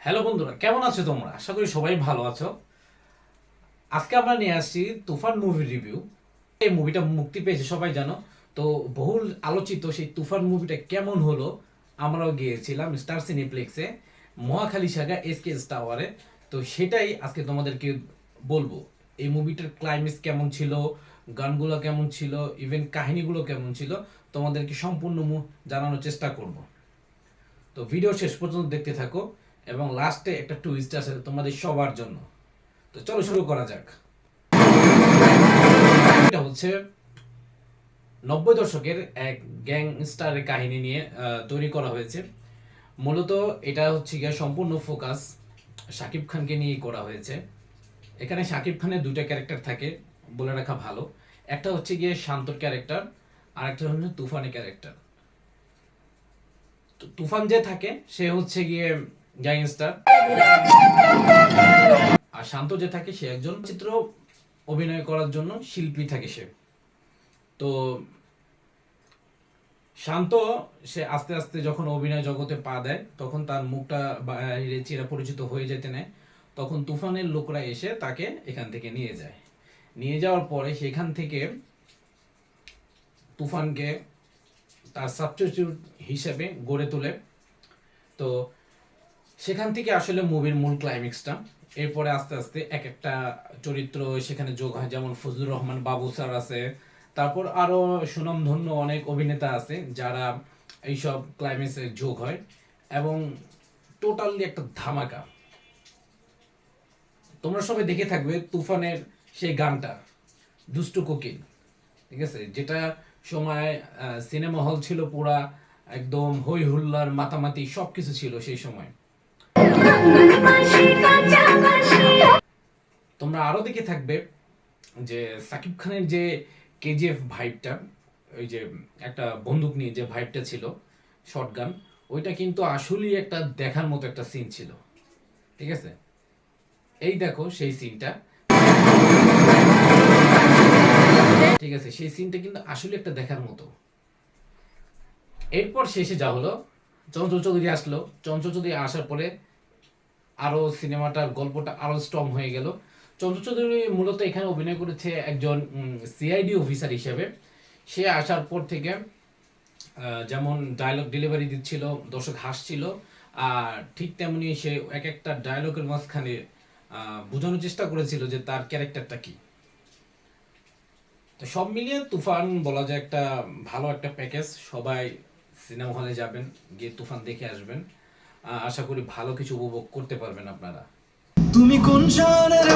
Hello বন্ধুরা, কেমন আছো তোমরা? আশা করি সবাই ভালো আছো। আজকে আমরা নিয়ে আসছি তুফান মুভি রিভিউ। এই মুভিটা মুক্তি পেয়েছে সবাই জানো। তো বহুল আলোচিত সেই তুফান মুভিটা কেমন হলো, আমরাও গিয়েছিলাম স্টার সিনেপ্লেক্সে, মহাখালী শাখা এসকেএস টাওয়ারে। তো সেটাই আজকে তোমাদেরকে বলবো। এই মুভিটার ক্লাইম্যাক্স কেমন ছিল, গানগুলো কেমন ছিল, ইভেন কাহিনীগুলো কেমন ছিল, তোমাদেরকে সম্পূর্ণ জানানোর চেষ্টা করব। তো ভিডিও শেষ পর্যন্ত দেখতে থাকো এবং লাস্টে একটা টুইস্ট আছে তোমাদের সবার জন্য। তো চলো শুরু করা যাক। এটা হচ্ছে 90 দশকের এক গ্যাংস্টারের কাহিনী নিয়ে তৈরি করা হয়েছে। মূলত এটা হচ্ছে গিয়ে সম্পূর্ণ ফোকাস শাকিব খানকে নিয়ে করা হয়েছে। এখানে শাকিব খানের দুইটা ক্যারেক্টার থাকে, বলে রাখা ভালো। একটা হচ্ছে গিয়ে শান্তর ক্যারেক্টার, আর একটা হচ্ছে তুফানের ক্যারেক্টার। তুফান যে থাকে সে হচ্ছে গিয়ে গ্যাংস্টার, আর শান্ত যে থাকে সে একজন চিত্র অভিনয় করার জন্য শিল্পী থাকে সে। তো শান্ত সে আস্তে আস্তে যখন অভিনয় জগতে পা দেয় তখন তার মুখটা বাইরে চিরাপরিচিত হয়ে যেতে নেয়। তখন তুফানের লোকরা এসে তাকে এখান থেকে নিয়ে যায়। নিয়ে যাওয়ার পরে সেখান থেকে তুফানকে তার সাবস্টিটিউট হিসেবে গড়ে তোলে। তো সেখান থেকে আসলে মুভির মূল ক্লাইম্যাক্সটা। এরপরে আস্তে আস্তে এক একটা চরিত্র সেখানে যোগ হয়, যেমন ফজলুর রহমান বাবু স্যার আছে, তারপর আরো সুনামধন্য অনেক অভিনেতা আছে যারা এইসব ক্লাইম্যাক্সে যোগ হয়, এবং টোটালি একটা ধামাকা। তোমরা সবাই দেখে থাকবে তুফানের সেই গানটা দুষ্টু কোকিল, ঠিক আছে, যেটা সময় সিনেমা হল ছিল পুরা একদম হই হুল্লার মাতামাতি সবকিছু ছিল সেই সময়। তোমরা আরো দেখে থাকবে যে সাকিব খানের যে কেজিএফ ভাইবটা, ওই যে একটা বন্দুক নিয়ে যে ভাইবটা ছিল, শটগান, ওইটা কিন্তু আসলেই একটা দেখার মতো একটা সিন ছিল, ঠিক আছে। এই দেখো সেই সিনটা, ঠিক আছে, সেই সিনটা কিন্তু আসলে একটা দেখার মতো। এরপর শেষে যা হলো, চঞ্চল চৌধুরী আসলো। চঞ্চল চৌধুরী আসার পরে আরো সিনেমাটার গল্পটা আরো স্ট্রং হয়ে গেল। চঞ্চল চৌধুরী মূলত এখানে অভিনয় করেছে একজন সিআইডি অফিসার হিসেবে। সে আসার পর থেকে যেমন ডায়লগ ডেলিভারি দিচ্ছিল, দর্শক হাসছিল, আর ঠিক তেমনি সে এক একটা ডায়লগের মাঝখানে বোঝানোর চেষ্টা করেছিল যে তার ক্যারেক্টারটা কি। তো সব মিলিয়ে তুফান বলা যায় একটা ভালো একটা প্যাকেজ। সবাই সিনেমা হলে যাবেন, গিয়ে তুফান দেখে আসবেন। আশা করি ভালো কিছু উপভোগ করতে পারবেন আপনারা। তুমি কোন শহরের